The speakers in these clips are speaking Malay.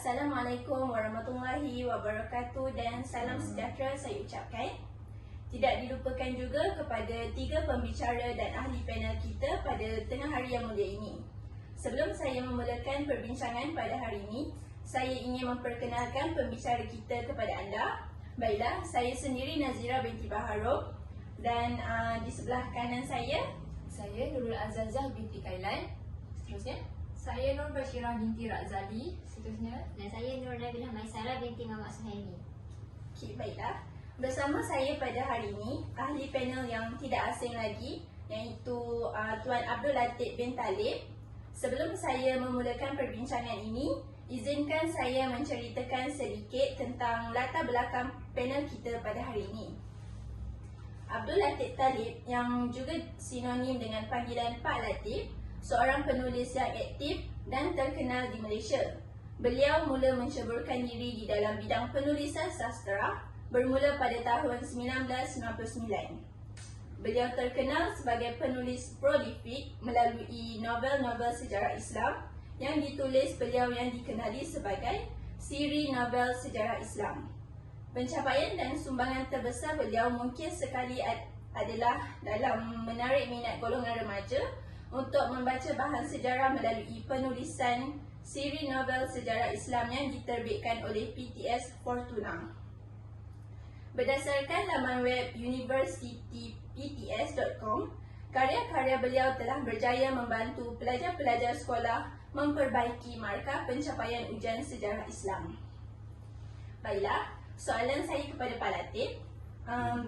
Assalamualaikum warahmatullahi wabarakatuh dan salam sejahtera saya ucapkan. Tidak dilupakan juga kepada 3 pembicara dan ahli panel kita pada tengah hari yang mulia ini. Sebelum saya memulakan perbincangan pada hari ini, saya ingin memperkenalkan pembicara kita kepada anda. Baiklah, saya sendiri Nazira binti Baharum dan di sebelah kanan saya Nurul Azazah binti Kailan. Seterusnya, saya Nur Bashirah binti Razali. Seterusnya, Dan saya Nur Nabilah Maisara binti Muhammad Suhaimi. Okey, baiklah. Bersama saya pada hari ini, ahli panel yang tidak asing lagi, iaitu Tuan Abdul Latif bin Talib. Sebelum saya memulakan perbincangan ini, izinkan saya menceritakan sedikit tentang latar belakang panel kita pada hari ini. Abdul Latif Talib, yang juga sinonim dengan panggilan Pak Latif, seorang penulis yang aktif dan terkenal di Malaysia. Beliau mula menceburkan diri di dalam bidang penulisan sastera bermula pada tahun 1999. Beliau terkenal sebagai penulis prolifik melalui novel-novel sejarah Islam yang ditulis beliau yang dikenali sebagai siri novel sejarah Islam. Pencapaian dan sumbangan terbesar beliau mungkin sekali adalah dalam menarik minat golongan remaja untuk membaca bahan sejarah melalui penulisan siri novel sejarah Islam yang diterbitkan oleh PTS Fortuna. Berdasarkan laman web universitypts.com, karya-karya beliau telah berjaya membantu pelajar-pelajar sekolah memperbaiki markah pencapaian ujian sejarah Islam. Baiklah, soalan saya kepada Pak Latif.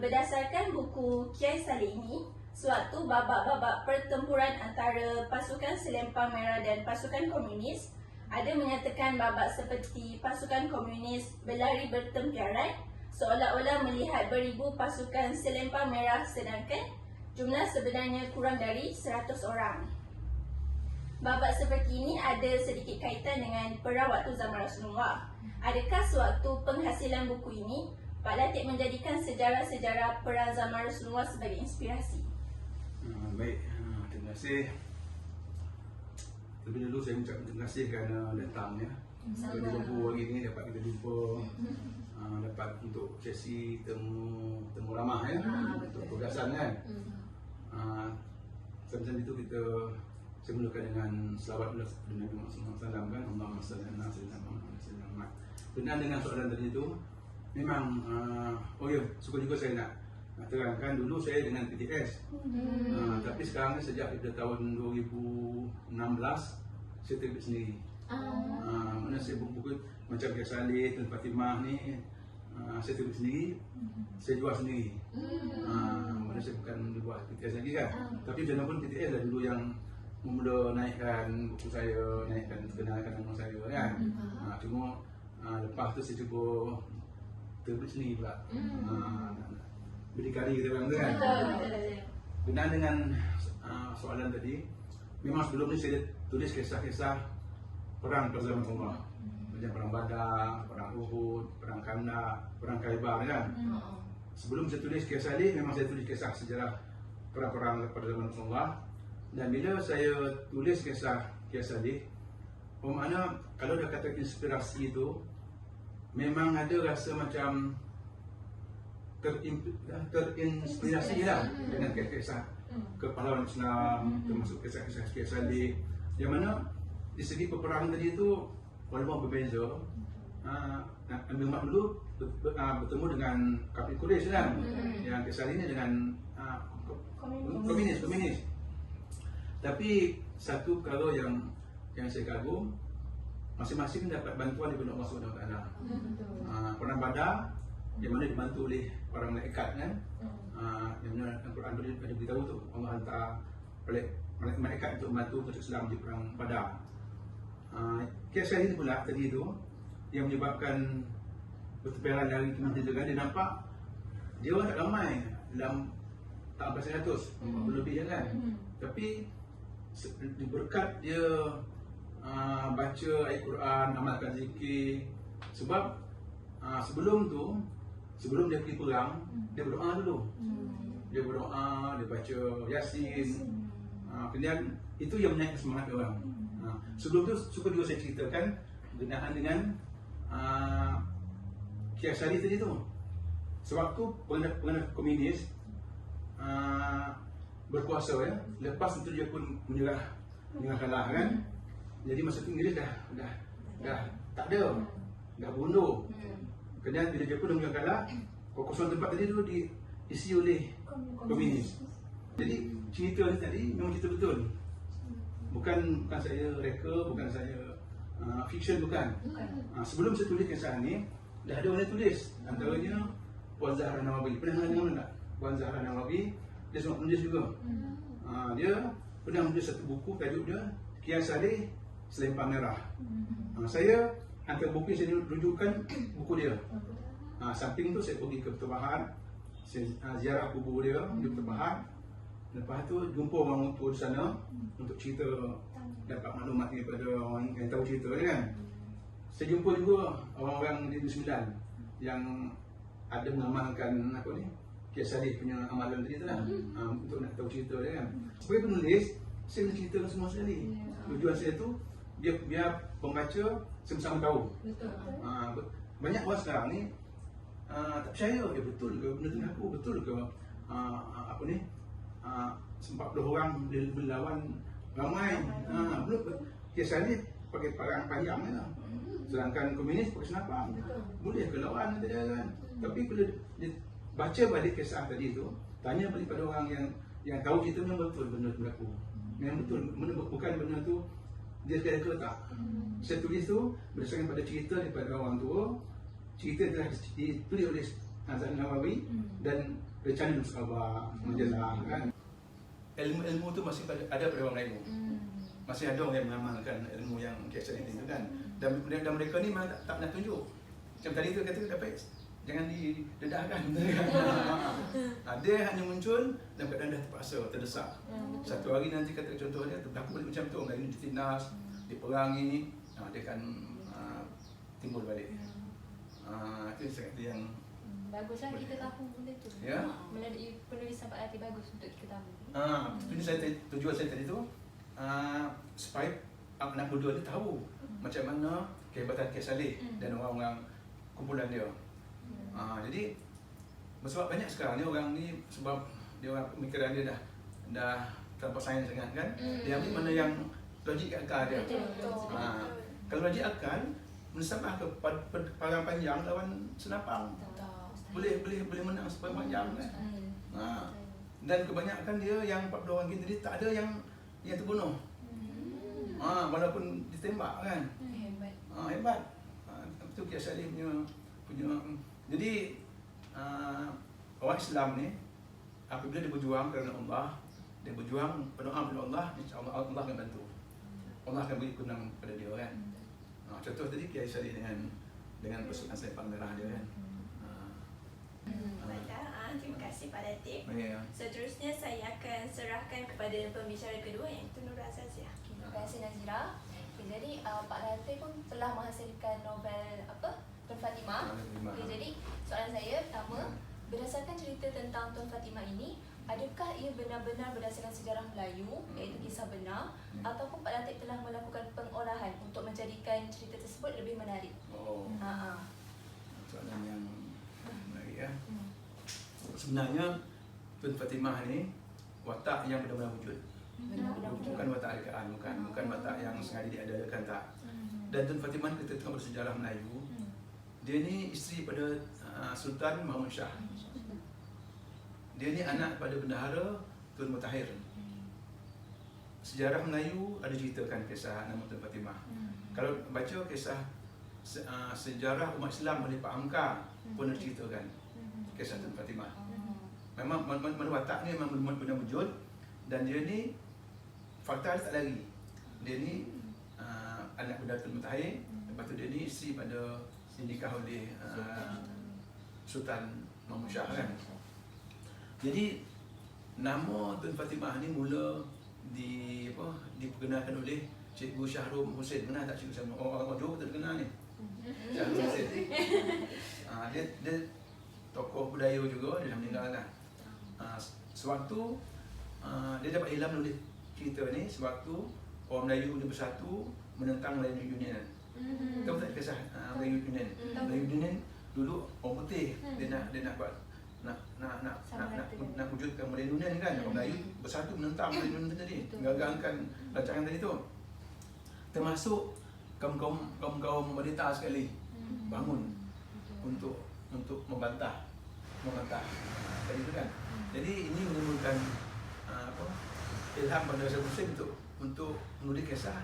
Berdasarkan buku Kiai Saleh ini, suatu babak-babak pertempuran antara pasukan Selempang Merah dan pasukan komunis, ada menyatakan babak seperti pasukan komunis berlari bertempiaran seolah-olah melihat beribu pasukan Selempang Merah sedangkan jumlah sebenarnya kurang dari 100 orang. Babak seperti ini ada sedikit kaitan dengan perang waktu zaman Rasulullah. Adakah sewaktu penghasilan buku ini, Pak Latif menjadikan sejarah-sejarah perang zaman Rasulullah sebagai inspirasi? Baik, terima kasih. Terlebih dulu saya ucapkan terima kasih kerana datangnya. Kita jumpa hari ini, dapat kita jumpa, dapat untuk sesi temu ramah ya, untuk tugasan kan. Sebelum itu saya mulakan dengan selawat Nabi Muhammad SAW kan, Allahumma salli ala sayyidina Muhammad. Berkenaan dengan soalan tadi itu, memang suka juga saya nak terangkan dulu saya dengan PTS. Tapi sekarang ni sejak pada tahun 2016 saya terbit sendiri. Mana saya buku macam Kiai Saleh, Tun Fatimah ni saya terbit sendiri, saya jual sendiri. Mana saya bukan buat PTS lagi kan. Tapi jangan pun PTS lah dulu yang mula naikkan buku saya, naikkan kenalkan nama saya kan. Cuma lepas tu saya cuba terbit sendiri pula. Berdikari kita bilang tu kan. Berkenaan dengan soalan tadi, memang sebelum ni saya tulis kisah-kisah perang pada zaman Umar. Macam perang Badar, perang Uhud, perang Khandaq, perang Khaybar kan. Sebelum saya tulis kisah ni, memang saya tulis kisah sejarah perang-perang pada zaman Umar. Dan bila saya tulis kisah ni, bermakna kalau dah kata inspirasi itu, memang ada rasa macam terinspirasi lah dengan kisah kepahlawan Islam, termasuk kisah-kisah Kiai Saleh, yang mana di segi peperangan tadi itu walaupun berbeza. Nabi Muhammad dulu bertemu dengan kafir Quraisy kan, yang Kiai Saleh ini dengan komunis. Tapi satu perkara yang saya kagum, masing-masing dapat bantuan daripada Allah SWT. Perang Badar yang mana dibantu oleh para malaikat kan, yang mana Al-Quran ada beritahu tu Allah hantar malaikat untuk membantu umat Islam di perang Badar. Kisah ini pula tadi tu yang menyebabkan pertempuran dari Timur Tengah, dia nampak dia orang tak ramai dalam tak 400 lebih kan. Tapi berkat dia baca ayat Quran, amalkan zikir. Sebab sebelum dia pergi perang, dia berdoa dulu. Dia berdoa, dia baca Yasin. Kemudian itu yang menaikkan semangat dia orang. Sebelum tu suka juga saya ceritakan berkenaan dengan Kiasari tadi tu, sewaktu pengguna komunis berkuasa ya, lepas itu dia pun menyerah kalah kan. Jadi masa itu Inggeris dah tak ada, dah bunuh. Kemudian bila Jepun dah menyerah kalah, kekosongan tempat tadi tu diisi oleh komunis. Jadi cerita ni tadi memang cerita betul. Bukan saya reka, bukan saya fiction, bukan. Sebelum saya tulis kisah ni, dah ada orang yang tulis. Antaranya Puan Zahra Nawawi. Pernah dengar tak? Puan Zahra Nawawi, dia seorang penulis juga. Dia pernah menulis satu buku, tajuk dia Kian Saleh Selempang Merah. Saya antara buku yang saya rujukan buku dia. Samping tu saya pergi ke Betul Bahad, saya ziarah kubur dia di Betul Bahad. Lepas tu jumpa orang tua di sana untuk cerita, dapat maklumat daripada orang yang tahu cerita dia kan. Saya jumpa juga orang-orang di Negeri Sembilan yang ada mengamalkan apa ni, Kias Saleh punya amalan tadi tu lah, untuk nak tahu cerita dia kan. Sebagai penulis, saya nak ceritakan semua sekali. Tujuan saya tu biar pembaca sama-sama tahu. Banyak orang sekarang ni tak percaya, betul ke benda tu aku, betul ke apa ni, 40 orang dia berlawan ramai. Belum Kias Saleh pakai parang panjang lah. Sedangkan komunis pakai senapang. Boleh ke lawan dia kan. Tapi bila dia baca balik kisah tadi tu, tanya balik pada orang yang tahu cerita, memang betul benda tu berlaku. Memang betul, bukan benda tu dia sekadar tak. Saya tulis tu berdasarkan pada cerita daripada orang tua. Cerita telah ditulis oleh Zahra Nawawi dan rencana Nus Khabar, majalah kan. Ilmu tu masih ada pada orang lain. Masih ada orang yang mengamalkan ilmu yang Kias Saleh itu kan. Dan mereka ni memang tak nak tunjuk. Macam tadi tu kata dapat jangan didedahkan. Dia hanya muncul dalam keadaan dah terpaksa, terdesak. Satu hari nanti kata contohnya berlaku balik macam tu, orang lain ditindas, diperangi, dia akan timbul balik. Itu saya kata yang baguslah kita tahu benda tu. Ya. Melalui penulisan Pak Latif bagus untuk kita tahu. Tujuan saya tadi tu supaya anak muda ni tahu macam mana kehebatan Kias Saleh dan orang-orang kumpulan dia. Jadi sebab banyak sekarang ni orang ni, sebab dia orang pemikiran dia dah terlampau sains sangat kan. Dia ambil mana yang logik akal dia. Kalau logik akal mensabah ke parang panjang lawan senapang. Boleh menang sepanjang panjang kan. Dan kebanyakan dia yang 40 orang tadi tak ada yang terbunuh. Walaupun ditembak kan. Hebat. Itu Kias Saleh punya. Jadi orang Islam ni apabila dia berjuang kerana Allah, dia berjuang berdoa kepada Allah, insya-Allah Allah akan bantu. Allah akan beri kemenangan kepada dia kan. Contoh tadi Kias Saleh dengan pasukan Selempang Merah dia kan. Baiklah, terima kasih Pak Latif. Ya. Seterusnya saya akan serahkan kepada pembicara kedua, iaitu Nur Azazia. Terima kasih Nazira. Jadi Pak Latif pun telah menghasilkan novel Tun Fatimah. Jadi soalan saya pertama, berdasarkan cerita tentang Tun Fatimah ini, adakah ia benar-benar berdasarkan sejarah Melayu, iaitu kisah benar, ataupun Pak Latif telah melakukan pengolahan untuk menjadikan cerita tersebut lebih menarik? Soalan yang menarik ya. Sebenarnya Tun Fatimah ni watak yang benar-benar wujud. Bukan watak rekaan, bukan watak yang sengaja diadakan, tak. Dan Tun Fatimah kita tengok bersejarah Melayu, dia ni isteri pada Sultan Mahmud Shah. Dia ni anak pada bendahara Tun Mutahir. Sejarah Melayu ada ceritakan kisah nama Tun Fatimah. Kalau baca kisah sejarah umat Islam oleh Pak Hamka pun ada ceritakan kisah Tun Fatimah. Memang watak ni memang benar wujud, dan dia ni fakta dia tak lari. Dia ni anak benda Tun Mutahir, lepas tu dia ni isteri pada dinikah oleh Sultan Mahmud Shah kan. Jadi nama Tun Fatimah ni mula diperkenalkan oleh Cikgu Syahrum Hussein. Kenal tak Cikgu Syahrum? Orang Johor tak kenal ni. Syahrum Hussein. Dia tokoh budaya juga, dia dah meninggal kan. Sewaktu dia dapat ilham oleh cerita ni, sewaktu orang Melayu ni bersatu menentang Melayu Union. Tahu tak kisah Melayu Union? Melayu Union dulu orang putih dia nak buat nak wujudkan Melayu Union kan. Orang Melayu bersatu menentang Melayu Union tadi, gagalkan rancangan tadi tu. Termasuk kaum wanita sekali bangun untuk membantah tadi tu kan. Jadi ini menimbulkan ilham pada Said Hussein untuk menulis kisah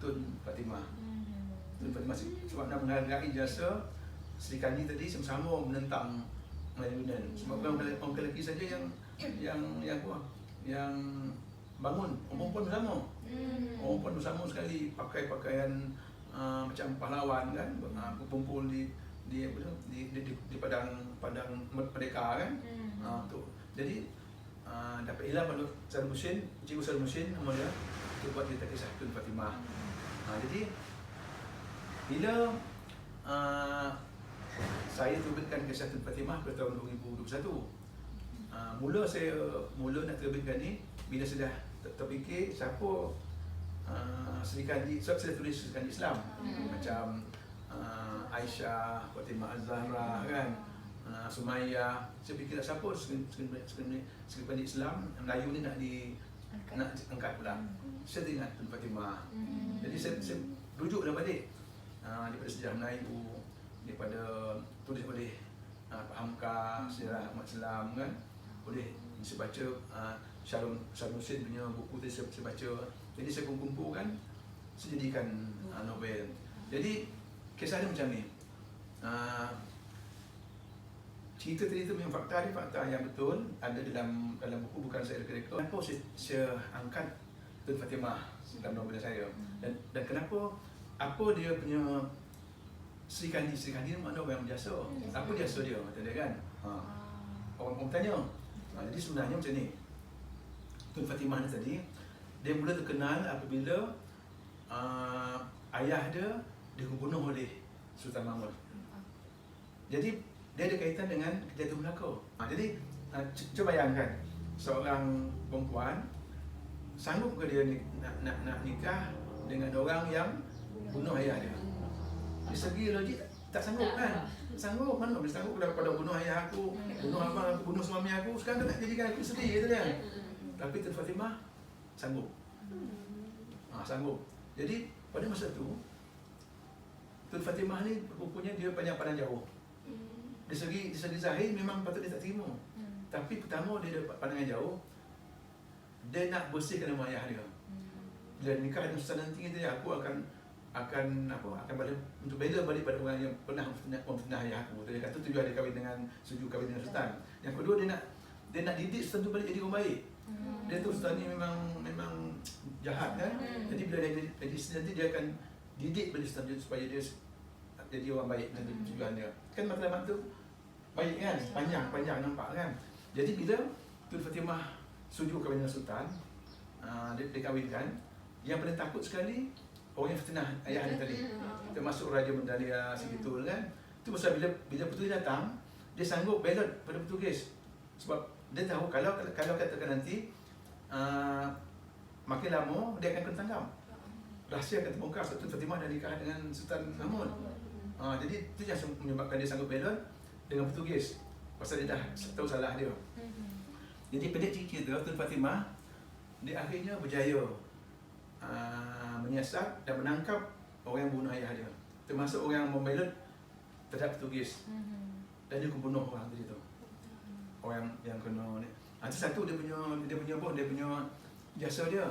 Tun Fatimah. Tun Fatimah sebab nak menghargai jasa Sri Kandi tadi sama-sama menentang Melayu Union. Sebab orang lelaki saja yang bangun, orang perempuan bersama. Orang perempuan bersama sekali pakai pakaian macam pahlawan kan, berkumpul di padang merdeka kan. Tu. Jadi dapat ilham pada Said Hussein, Cikgu Said Hussein nama dia, untuk buat cerita kisah Tun Fatimah. Jadi bila saya terbitkan kisah Tun Fatimah pada tahun 2021, mula nak terbitkan ni bila sudah terfikir siapa Sri Kandi, sebab saya tulis Sri Kandi Islam macam Aisyah, Fatimah Az-Zahra kan, Sumayyah. Saya fikir siapa Sri Kandi Islam Melayu ni nak angkat pula. Saya teringat Tun Fatimah. Jadi saya rujuklah balik daripada sejarah Melayu, daripada tulis oleh Pak Hamka, sejarah umat Islam kan. Boleh saya baca Syarul Hussein punya buku tu saya baca. Jadi saya kumpulkan, saya jadikan novel. Jadi kisah dia macam ni. Cerita tadi tu memang fakta yang betul ada dalam buku, bukan saya reka-reka. Kenapa saya angkat Tun Fatimah dalam novel saya, dan kenapa, apa dia punya Sri Kandi ni makna orang yang berjasa. Apa jasa dia kata dia kan. Orang tanya. Jadi sebenarnya macam ni. Tun Fatimah ni tadi dia mula terkenal apabila ayah dia dibunuh oleh Sultan Mahmud. Jadi dia ada kaitan dengan kejatuhan Melaka. Jadi cuba bayangkan seorang perempuan sanggup ke dia nak nikah dengan orang yang bunuh ayah dia. Dari segi logik tak sanggup kan? Sanggup mana boleh sanggup daripada bunuh ayah aku, bunuh abang aku, bunuh suami aku, sekarang tak jadikan aku sedih gitu kan. Tapi Tun Fatimah sanggup. Sanggup. Jadi pada masa tu Tun Fatimah ni rupanya dia banyak pandang jauh. Di segi zahir memang patut dia tak terima. Tapi pertama dia dapat pandangan jauh. Dia nak bersihkan nama ayah dia. Bila nikah dengan Sultan nanti dia, aku akan balik untuk bela balik pada orang yang pernah memfitnah ayah aku. Dia kata tujuan dia kahwin dengan Sultan. Yang kedua dia nak didik Sultan tu balik jadi orang baik. Dia tahu Sultan ni memang jahat kan. Jadi bila dia jadi nanti dia akan didik balik Sultan supaya dia jadi orang baik dengan tujuan dia. Kan matlamat tu baik kan, panjang nampak kan. Jadi bila Tun Fatimah setuju kahwin dengan Sultan, dia kahwinkan, yang paling takut sekali orang yang fitnah ayah dia tadi, termasuk Raja Mendalia segitu kan. Itu pasal bila Portugis datang, dia sanggup belot pada Portugis. Sebab dia tahu kalau katakan nanti makin lama dia akan kena tangkap. Rahsia akan terbongkar sebab Tun Fatimah dah nikah dengan Sultan Mahmud. Jadi itu yang menyebabkan dia sanggup belot dengan Portugis. Pasal dia dah tahu salah dia. Jadi pendek cerita Tun Fatimah dia akhirnya berjaya menyiasat dan menangkap orang yang bunuh ayah dia, termasuk orang yang membelot terhadap Portugis. Dan dia membunuh orang tadi tu. Orang yang kena ni. Itu satu dia punya jasa dia.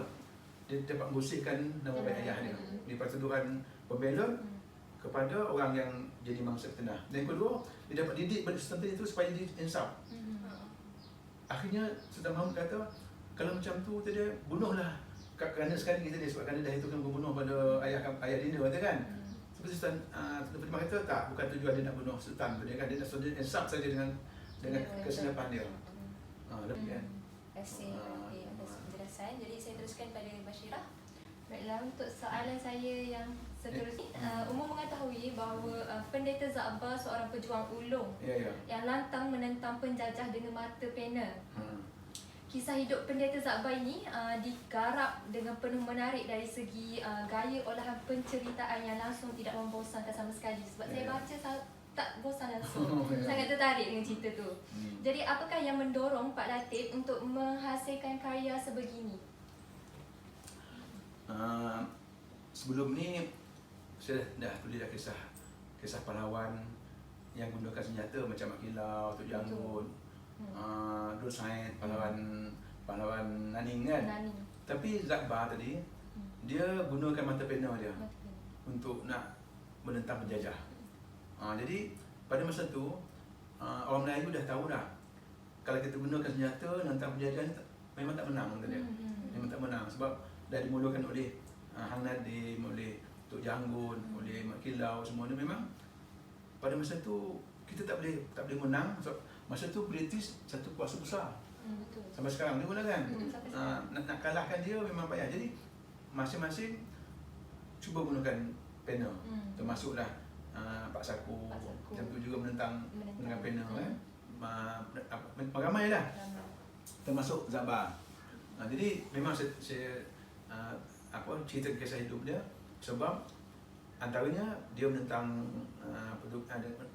Dia dapat membersihkan nama baik ayah dia daripada tuduhan pembelot kepada orang yang jadi mangsa fitnah. Dan yang kedua, dia dapat didik balik Sultan itu supaya dia insaf. Akhirnya Sultan Mahmud kata, kalau macam tu dia bunuhlah. Kerana sekali kita dia sebab kerana dah itu kan membunuh pada ayah dinda kata kan. Seperti Sultan Fatimah kata tak, bukan tujuan dia nak bunuh Sultan tu, dia kan dia nak insaf saja dengan kesilapan dia. Lebih kan. Terima kasih atas penjelasan. Jadi saya teruskan pada Bashirah. Baiklah, untuk soalan saya yang seterusnya, umum mengetahui bahawa Pendeta Za'bar seorang pejuang ulung yang lantang menentang penjajah dengan mata pena. kisah hidup pendeta Zakbar ini digarap dengan penuh menarik dari segi gaya olahan penceritaan yang langsung tidak membosankan sama sekali. Sebab saya baca tak bosan langsung. Sangat tertarik dengan cerita tu. Jadi apakah yang mendorong Pak Latif untuk menghasilkan karya sebegini? Sebelum ni saya dah tulis kisah pahlawan yang gunakan senjata macam Mak Kilau, Tok Janggut, Dul Said, pahlawan Naning kan. Tapi Zakbar tadi dia gunakan mata pena dia untuk nak menentang penjajah. Jadi pada masa tu orang Melayu dah tahu dah kalau kita gunakan senjata menentang penjajah ni memang tak menang kata dia. Memang tak menang sebab dah dimulakan oleh Hang Nadim, oleh Tok Janggut, oleh Mak Kilau, semua ni memang pada masa tu kita tak boleh menang sebab masa tu British satu kuasa besar. Betul. Sampai sekarang dia guna kan. Sampai sekarang. Nak kalahkan dia memang payah. Jadi masing-masing cuba gunakan pena. Termasuklah Pak Saku. Macam tu juga menentang dengan pena kan. Ramai lah. Termasuk Zakbar. Jadi memang saya cerita kisah hidup dia sebab antaranya dia menentang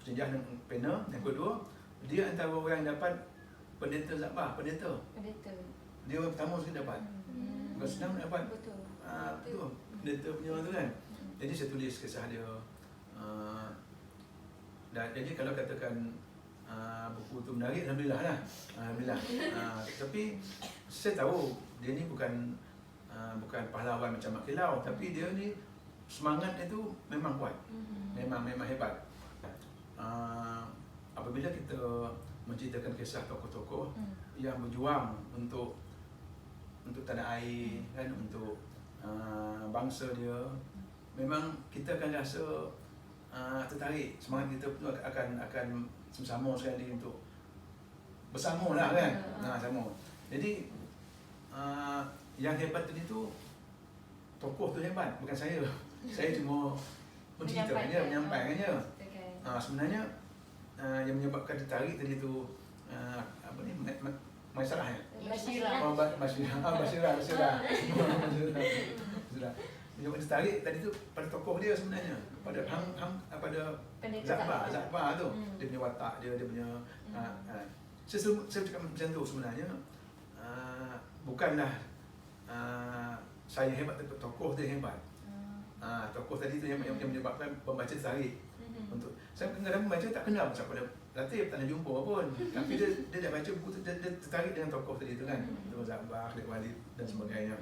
penjajah dengan pena. Yang kedua, dia antara orang yang dapat pendeta Zakbar, pendeta. Dia orang pertama sekali dapat. Bukan senang nak dapat. Betul. Tu pendeta punya tu kan. Jadi saya tulis kisah dia. Dan jadi kalau katakan buku tu menarik, alhamdulillah lah. Alhamdulillah. Tapi saya tahu dia ni bukan pahlawan macam Mak Kilau, tapi dia ni semangat dia tu memang kuat. Memang hebat. Apabila kita menceritakan kisah tokoh-tokoh yang berjuang untuk tanah air kan, untuk bangsa dia, memang kita akan rasa tertarik, semangat kita tu akan sama sekali untuk bersama lah kan. Sama. Jadi yang hebat tadi tu tokoh tu hebat, bukan saya. Saya cuma menceritakannya, menyampaikannya. Sebenarnya yang menyebabkan tertarik tadi tu apa ni, Maisarah ya? Basirah. Yang tertarik tadi tu pada tokoh dia sebenarnya, pada pada Zakbar tu. Dia punya watak dia punya saya cakap macam tu sebenarnya. Bukanlah saya hebat, tapi tokoh dia hebat. Tokoh tadi tu yang menyebabkan pembaca tertarik. Untuk saya kadang-kadang membaca tak kenal macam pada Latif, tak nak jumpa pun. Tapi dia dah baca buku tu, dia tertarik dengan tokoh tadi tu kan. Tu Zakbar, Khalid Walid dan sebagainya.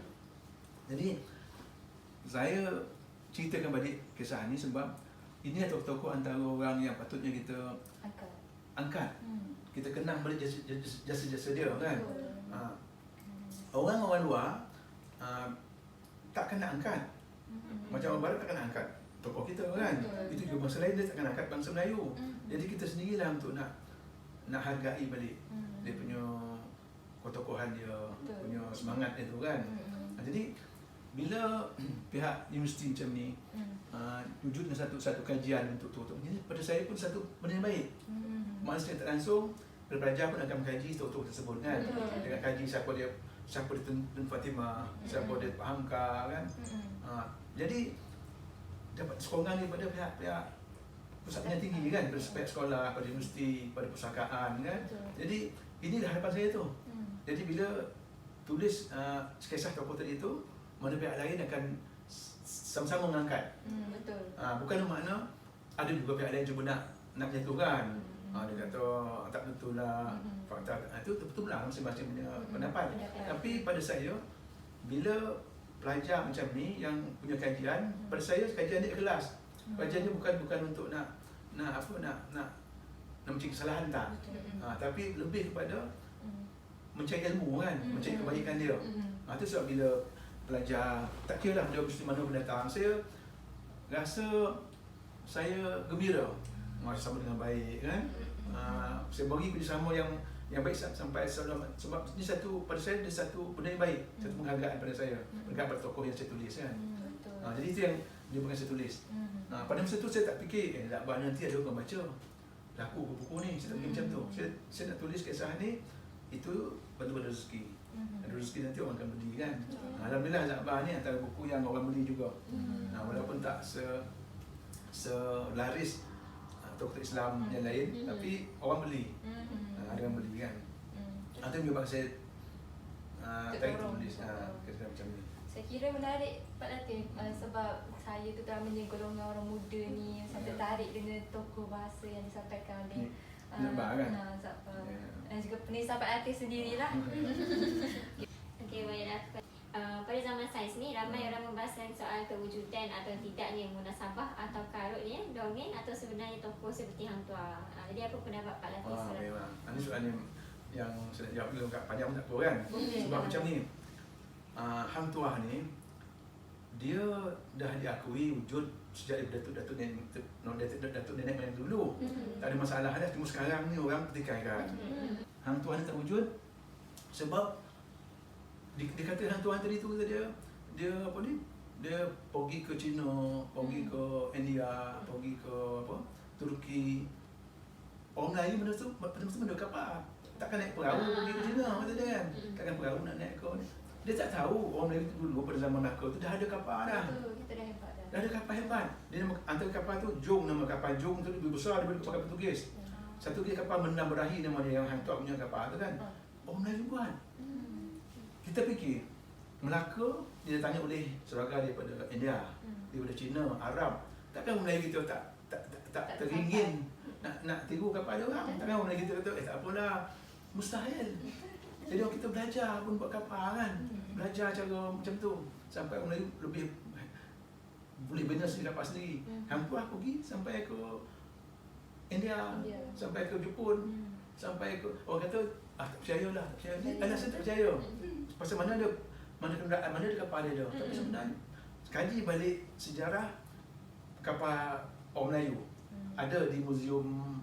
Jadi saya ceritakan balik kisah ni sebab ini tokoh-tokoh antara orang yang patutnya kita angkat. Kita kenang balik jasa-jasa dia kan. Orang luar tak kena angkat. Macam orang barat tak kena angkat tokoh kita kan. Itu juga bangsa lain dia tak kena angkat bangsa Melayu. Jadi kita sendirilah untuk nak hargai balik dia punya tokohan dia, punya semangat dia tu kan. Jadi bila pihak universiti macam ni wujudkan satu kajian untuk tokoh ni, pada saya pun satu benda yang baik. Maksudnya tak langsung pelajar pun akan mengkaji tokoh tersebut kan. Dengan kaji siapa dia Tun Fatimah, siapa dia Pak Hamka kan. Jadi dapat sokongan daripada pihak pusat pendidikan tinggi kan, pihak sekolah, pada universiti, pada pusakaan kan. Jadi inilah harapan saya tu. Jadi bila tulis kisah tokoh tadi tu, mana pihak lain akan sama-sama mengangkat. Bukan makna ada juga pihak lain cuba nak menjatuhkan. Dia kata tak betul lah, fakta itu betul lah, masing-masing punya pendapat. Tapi pada saya, bila pelajar macam ni yang punya kajian, pada saya kajian dia ikhlas. Kajian dia bukan untuk nak mencari kesalahan tak. Tapi lebih kepada mencari ilmu kan, mencari kebaikan dia. Itu sebab bila pelajar, tak kira lah dia mesti mana pendatang, saya rasa saya gembira sama dengan baik kan. Saya bagi kerjasama yang baik sampai sebab ini pada saya dia satu benda yang baik, satu penghargaan pada saya, penghargaan pada tokoh yang saya tulis kan. Jadi itu yang dia bukan saya tulis. Pada masa tu saya tak fikir Zakbar nanti ada orang baca laku buku ni, saya tak fikir macam tu. Saya nak tulis kisah ni, itu betul-betul rezeki. Ada rezeki nanti orang akan beli kan. Alhamdulillah Zabah ni antara buku yang orang beli juga. Walaupun tak selaris tokoh Islam yang lain, tapi orang beli. Ada yang beli kan. Itu memang saya tarik tulis kira macam ni. Saya kira menarik Pak Latif sebab saya terutamanya golongan orang muda ni saya tertarik dengan tokoh bahasa yang disampaikan oleh Zabah kan. Zabah. Dan juga penulisan Pak Latif sendirilah. Okey, baiklah. Pada zaman sains ni ramai orang membahaskan soal kewujudan atau tidaknya munasabah atau karutnya dongeng atau sebenarnya tokoh seperti Hang Tuah. Jadi apa pendapat Pak Latif? Memang. Ini soalan yang saya nak jawab dulu kat panjang pun tak apa kan. Sebab macam ni, Hang Tuah ni dia dah diakui wujud sejak datuk nenek moyang dulu. Tak ada masalah dah. Cuma sekarang ni orang petikaikan. Hang Tuah ni tak wujud sebab dikata Hang Tuah tadi tu dia apa ni? Dia pergi ke China, pergi ke India, pergi ke apa? Turki. Orang Melayu benda tu benda kapal. Takkan naik perahu pergi ke China kata dia kan. Takkan perahu nak naik ke ni. Dia tak tahu orang Melayu tu dulu pada zaman Melaka tu dah ada kapal dah. Betul, kita dah hebat dah. Dah ada kapal hebat. Dia nama antara kapal tu Jong, nama kapal Jong tu lebih besar daripada kapal Portugis. Satu lagi kapal Menam Berahi nama dia yang Hang Tuah punya kapal tu kan. Orang Melayu buat. Kita fikir Melaka dia tanya oleh saudara daripada India, daripada China, Arab. Takkan orang Melayu kita tak teringin nak tiru kapal dia orang. Takkan orang Melayu kita kata tak apalah. Mustahil. Jadi orang kita belajar pun buat kapal kan. Belajar cara macam tu sampai orang Melayu lebih boleh bina sendiri kapal sendiri. Hang Tuah pergi sampai ke India, sampai ke Jepun, sampai ke orang kata tak percayalah, tak percaya. Alasan tak percaya. Pasal mana ada kenderaan, mana ada kapal dia. Tapi sebenarnya kaji balik sejarah kapal orang Melayu. Ada di Museum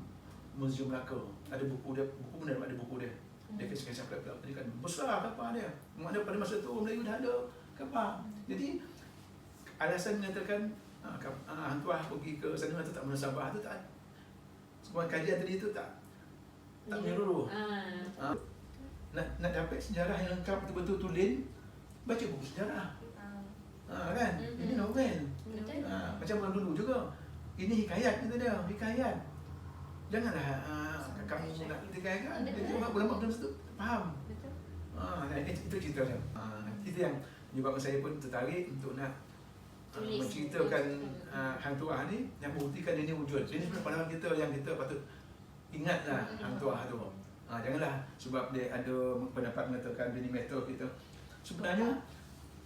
Melaka. Ada buku dia, buku benar ada buku dia. Dia kisah pelak-pelak tadi kan besar kapal dia. Maknanya pada masa tu orang Melayu dah ada kapal. Jadi alasan menyatakan Hang Tuah pergi ke sana atau tak munasabah tu tak. Semua kajian tadi tu tak menyeluruh. Nak dapat sejarah yang lengkap betul-betul tulen, baca buku sejarah. Kan? Ini novel. Macam orang dulu juga. Ini hikayat kata dia, hikayat. Janganlah kamu nak hikayat. Jadi ulama belum tentu faham. Betul. Itu cerita dia. Itu yang menyebabkan saya pun tertarik untuk nak menceritakan Hang Tuah ni yang membuktikan dia ni wujud. Ini sebenarnya pandangan kita yang kita patut ingatlah Hang Tuah tu. Janganlah sebab dia ada pendapat mengatakan dia ni metal kita. Sebenarnya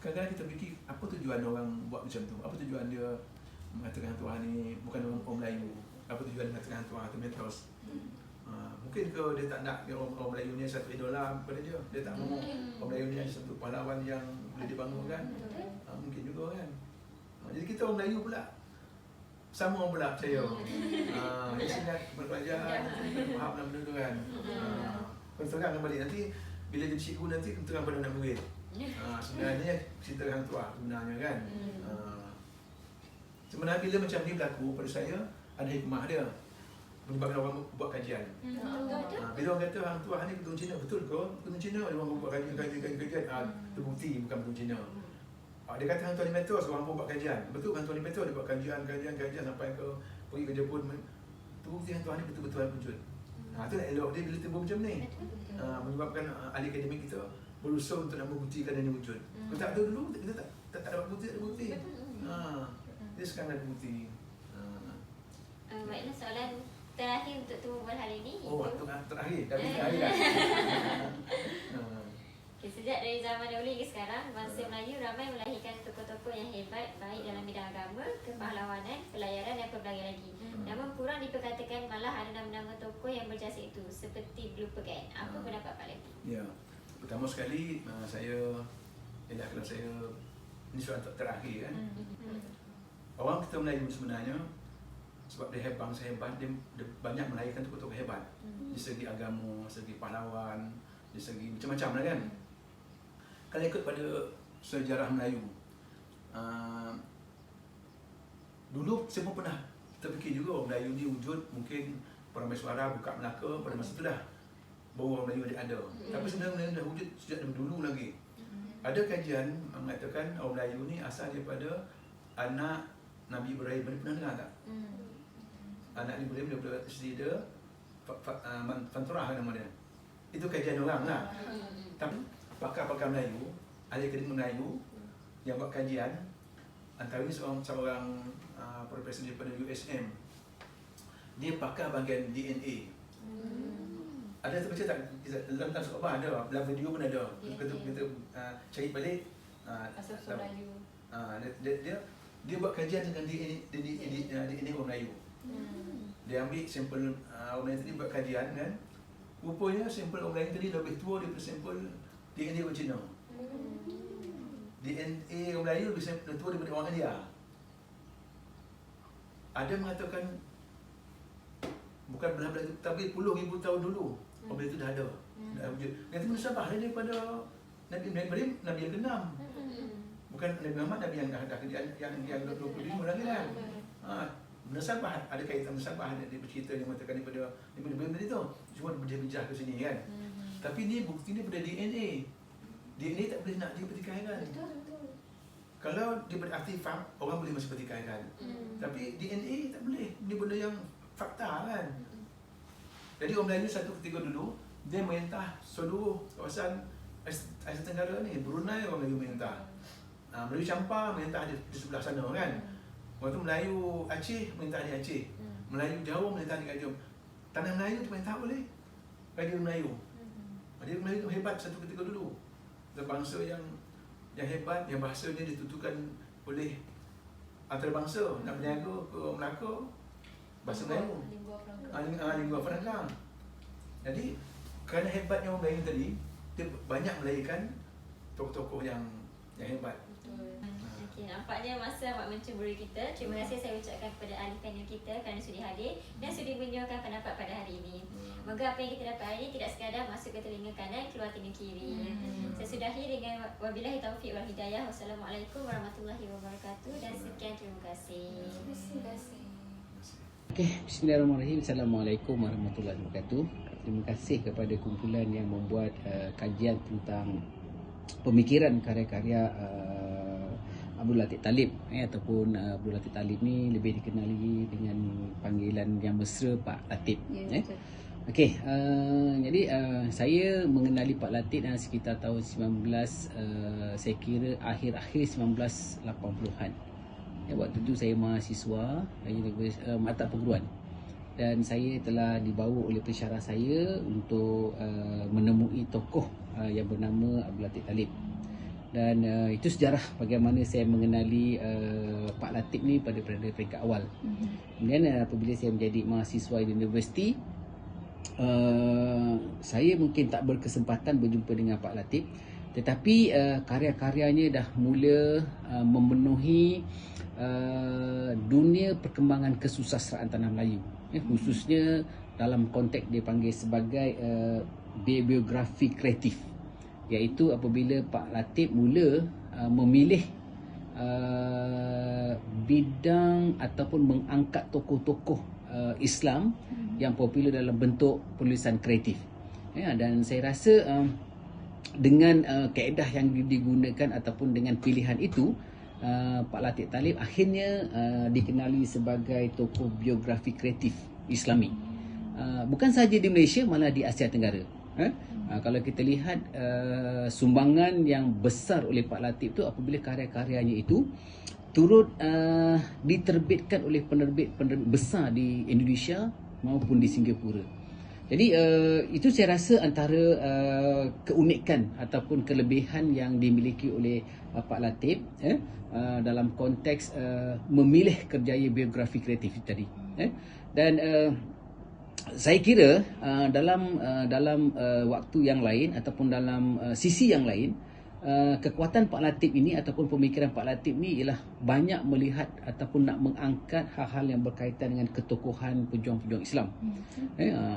kadang-kadang kita fikir apa tujuan orang buat macam tu? Apa tujuan dia mengatakan Hang Tuah ni bukan orang Melayu? Apa tujuan dia mengatakan Hang Tuah tu metos? Mungkin ke dia tak nak orang Melayu ni satu idola pada dia. Dia tak mahu orang Melayu ni satu pahlawan yang boleh dibangunkan. Mungkin juga kan. Jadi kita orang Melayu pula sama orang pula percaya. Dia senang belajar, faham dalam benda tu kan. Kau terangkan balik nanti bila jadi cikgu nanti kau terang pada anak murid. Sebenarnya cerita Hang Tuah sebenarnya kan. Sebenarnya bila macam ni berlaku pada saya ada hikmah dia. Menyebabkan orang buat kajian. Bila orang kata Hang Tuah ni betul Cina, betul ke? Betul Cina, dia orang buat kajian. Terbukti bukan betul Cina. Dia kata Hang Tuah ni metos, orang pun buat kajian. Betul Hang Tuah ni metos, dia buat kajian sampai ke pergi ke Jepun. Terbukti Hang Tuah ni betul-betul wujud. Itu nak elok dia bila timbul macam ni. Menyebabkan ahli akademik kita berusaha untuk nak membuktikan dia ni wujud. Kalau tak ada dulu, kita tak dapat bukti, tak ada bukti. Dia sekarang ada bukti. Baiklah, soalan terakhir untuk tumbuh hari ini. Terakhir? Dah terakhir dah. Sejak dari zaman dahulu hingga sekarang, bangsa Melayu ramai melahirkan tokoh-tokoh yang hebat baik dalam bidang agama, kepahlawanan, pelayaran dan pelbagai lagi. Namun kurang diperkatakan malah ada nama-nama tokoh yang berjasa itu seperti dilupakan. Apa pendapat Pak Latif? Ya, pertama sekali ialah kalau saya ini soalan terakhir kan. Orang kita Melayu sebenarnya sebab dia bangsa hebat, dia banyak melahirkan tokoh-tokoh hebat di segi agama, segi pahlawan, di segi macam-macam lah kan. Kalau ikut pada sejarah Melayu, dulu saya pun pernah terfikir juga orang Melayu ni wujud, mungkin Peramaiswara buka Melaka pada masa tu dah. baru orang Melayu ada. Tapi sebenarnya Melayu dah wujud sejak dulu lagi. Ada kajian mengatakan orang Melayu ni asal daripada anak Nabi Ibrahim. Mana pernah dengar tak? Anak Nabi Ibrahim daripada isteri dia Fanturah nama dia. Itu kajian orang lah. Tapi pakar-pakar Melayu, ahli akademik Melayu yang buat kajian, antara ini seorang profesor daripada USM. Dia pakar bahagian DNA. Ada terbaca tak? Dalam apa ada? Dalam video pun ada. Kita cari balik. Asal Melayu. Dia buat kajian dengan DNA orang Melayu. Dia ambil sampel orang Melayu tadi buat kajian kan. Rupanya sampel orang Melayu tadi lebih tua daripada sampel DNA original. DNA orang Melayu lebih tua daripada orang India. Ada mengatakan bukan belah-belah itu, tapi puluh ribu tahun dulu orang Melayu itu dah ada. Dah wujud. Yang itu musabah daripada Nabi Ibrahim, Nabi yang ke-6. Bukan Nabi Muhammad, Nabi yang dah yang 25 lagi kan. Musabah, ada kaitan musabah dia bercerita yang mengatakan daripada Nabi Ibrahim tadi tu. Cuma berjah-berjah ke sini kan. Tapi ni bukti ni daripada DNA. DNA tak boleh nak dia pertikaian. Kalau dia berartifak, orang boleh masuk pertikaian. Tapi DNA tak boleh. Ini benda yang fakta kan. Jadi orang Melayu satu ketika dulu dia merintah seluruh kawasan Asia Tenggara ni. Brunei orang Melayu merintah. Melayu Champa merintah di sebelah sana kan. Waktu Melayu Aceh merintah di Aceh. Melayu Jawa merintah di Jawa. Tanah Melayu diperintah oleh Raja Melayu. Raja Melayu tu hebat satu ketika dulu. Bangsa yang hebat, yang bahasanya ditutukan oleh antarabangsa. Nak berniaga ke Melaka, bahasa Melayu. Lingua Franca. Jadi kerana hebatnya orang Melayu tadi, dia banyak melahirkan tokoh-tokoh yang hebat. Okey, nampaknya masa amat mencemburi kita. Terima kasih saya ucapkan kepada ahli panel kita kerana sudi hadir dan sudi menyuarakan pendapat pada hari ini. Moga apa yang kita dapat hari ini tidak sekadar masuk ke telinga kanan, keluar telinga kiri. Saya sudahi dengan wabillahi taufiq wal hidayah. Wassalamualaikum warahmatullahi wabarakatuh dan sekian, terima kasih. Terima kasih. Okey, bismillahirrahmanirrahim. Assalamualaikum warahmatullahi wabarakatuh. Terima kasih kepada kumpulan yang membuat kajian tentang pemikiran karya-karya Abdul Latif Talib ataupun Abdul Latif Talib ni lebih dikenali dengan panggilan yang mesra Pak Latif. Okey, jadi saya mengenali Pak Latif sekitar tahun 19 saya kira akhir-akhir 1980-an. Waktu tu saya mahasiswa mata perguruan dan saya telah dibawa oleh pensyarah saya untuk menemui tokoh yang bernama Abdul Latif Talib. Dan itu sejarah bagaimana saya mengenali Pak Latif ni pada peringkat awal. Kemudian apabila saya menjadi mahasiswa di universiti, saya mungkin tak berkesempatan berjumpa dengan Pak Latif, tetapi karya-karyanya dah mula memenuhi dunia perkembangan kesusastraan tanah Melayu, khususnya dalam konteks dia panggil sebagai biografi kreatif, iaitu apabila Pak Latif mula memilih bidang ataupun mengangkat tokoh-tokoh Islam yang popular dalam bentuk penulisan kreatif. Dan saya rasa dengan kaedah yang digunakan ataupun dengan pilihan itu, Pak Latif Talib akhirnya dikenali sebagai tokoh biografi kreatif Islami. Bukan sahaja di Malaysia, malah di Asia Tenggara. Kalau kita lihat sumbangan yang besar oleh Pak Latif itu apabila karya-karyanya itu turut diterbitkan oleh penerbit-penerbit besar di Indonesia maupun di Singapura. Jadi itu saya rasa antara keunikan ataupun kelebihan yang dimiliki oleh Pak Latif dalam konteks memilih kerjaya biografi kreatif tadi. Dan saya kira dalam waktu yang lain ataupun dalam sisi yang lain, kekuatan Pak Latif ini ataupun pemikiran Pak Latif ni ialah banyak melihat ataupun nak mengangkat hal-hal yang berkaitan dengan ketokohan pejuang-pejuang Islam.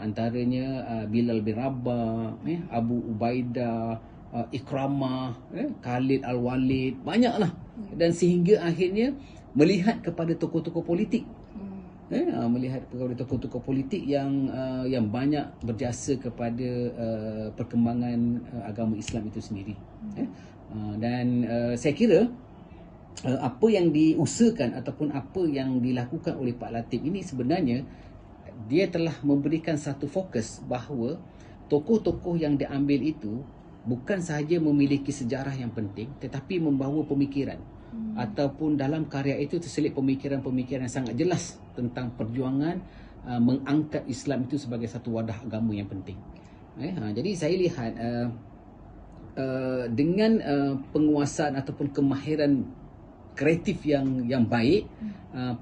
Antaranya Bilal bin Rabah, Abu Ubaidah, Ikramah, Khalid Al-Walid, banyaklah. Dan sehingga akhirnya melihat kepada tokoh-tokoh politik melihat kepada tokoh-tokoh politik yang banyak berjasa kepada perkembangan agama Islam itu sendiri. Dan saya kira apa yang diusahakan ataupun apa yang dilakukan oleh Pak Latif ini sebenarnya dia telah memberikan satu fokus bahawa tokoh-tokoh yang diambil itu bukan sahaja memiliki sejarah yang penting tetapi membawa pemikiran ataupun dalam karya itu terselit pemikiran-pemikiran yang sangat jelas tentang perjuangan mengangkat Islam itu sebagai satu wadah agama yang penting. Jadi saya lihat dengan penguasaan ataupun kemahiran kreatif yang baik,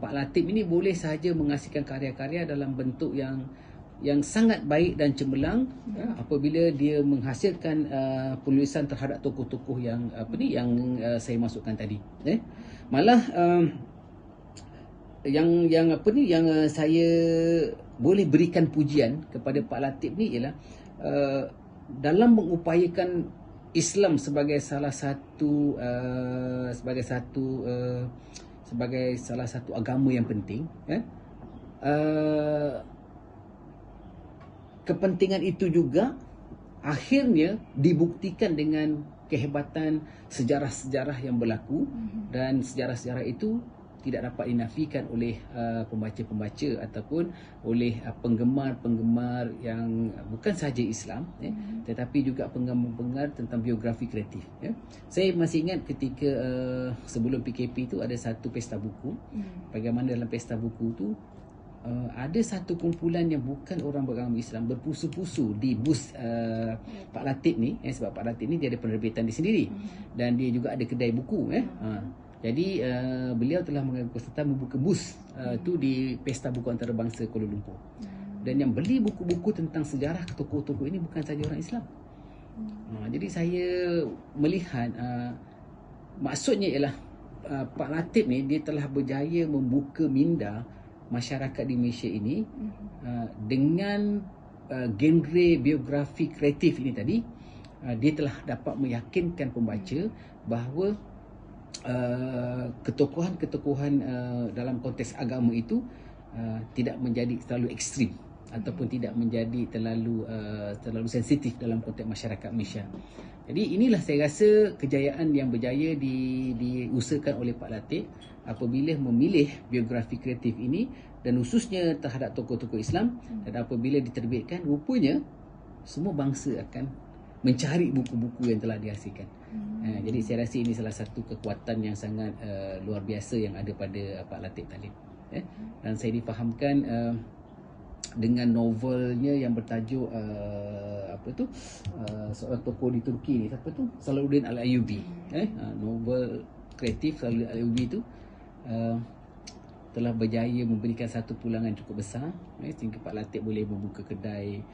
Pak Latif ini boleh sahaja menghasilkan karya-karya dalam bentuk yang sangat baik dan cemerlang apabila dia menghasilkan penulisan terhadap tokoh-tokoh yang saya masukkan tadi. Malah yang saya boleh berikan pujian kepada Pak Latif ni ialah dalam mengupayakan Islam sebagai salah satu agama yang penting, kepentingan itu juga akhirnya dibuktikan dengan kehebatan sejarah-sejarah yang berlaku dan sejarah-sejarah itu tidak dapat dinafikan oleh pembaca-pembaca ataupun oleh penggemar-penggemar yang bukan sahaja Islam tetapi juga penggemar-penggemar tentang biografi kreatif. Saya masih ingat ketika sebelum PKP itu ada satu pesta buku. Bagaimana dalam pesta buku itu ada satu kumpulan yang bukan orang beragama Islam berpusu-pusu di bus Pak Latif ni, sebab Pak Latif ni dia ada penerbitan di sendiri dan dia juga ada kedai buku. Jadi beliau telah mengambil keputusan membuka bus tu di Pesta Buku Antarabangsa Kuala Lumpur. Dan yang beli buku-buku tentang sejarah tokoh-tokoh ini bukan sahaja orang Islam. Jadi saya melihat maksudnya ialah Pak Latif ni dia telah berjaya membuka minda masyarakat di Malaysia ini dengan genre biografi kreatif ini tadi. Dia telah dapat meyakinkan pembaca bahawa ketokohan-ketokohan dalam konteks agama itu tidak menjadi terlalu ekstrim ataupun tidak menjadi terlalu sensitif dalam konteks masyarakat Malaysia. Jadi inilah saya rasa kejayaan yang berjaya diusahakan oleh Pak Latif apabila memilih biografi kreatif ini dan khususnya terhadap tokoh-tokoh Islam, dan apabila diterbitkan rupanya semua bangsa akan mencari buku-buku yang telah dihasilkan. Jadi saya rasa ini salah satu kekuatan yang sangat luar biasa yang ada pada Pak Latif Talib. Dan saya difahamkan dengan novelnya yang bertajuk seorang tokoh di Turki ni, siapa tu? Salahuddin Al-Ayyubi. Novel kreatif Salahuddin Al-Ayyubi tu telah berjaya memberikan satu pulangan cukup besar sehingga Pak Latif boleh membuka kedai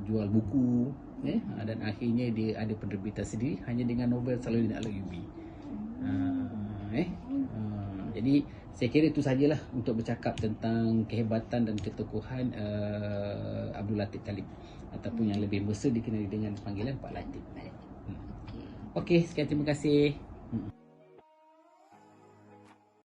jual buku dan akhirnya dia ada penerbitan sendiri hanya dengan novel Salahuddin Al-Ayyubi. Jadi saya kira itu sajalah untuk bercakap tentang kehebatan dan ketokohan Abdul Latif Talib ataupun yang lebih besar dikenali dengan panggilan Pak Latif. Okey, sekian, terima kasih.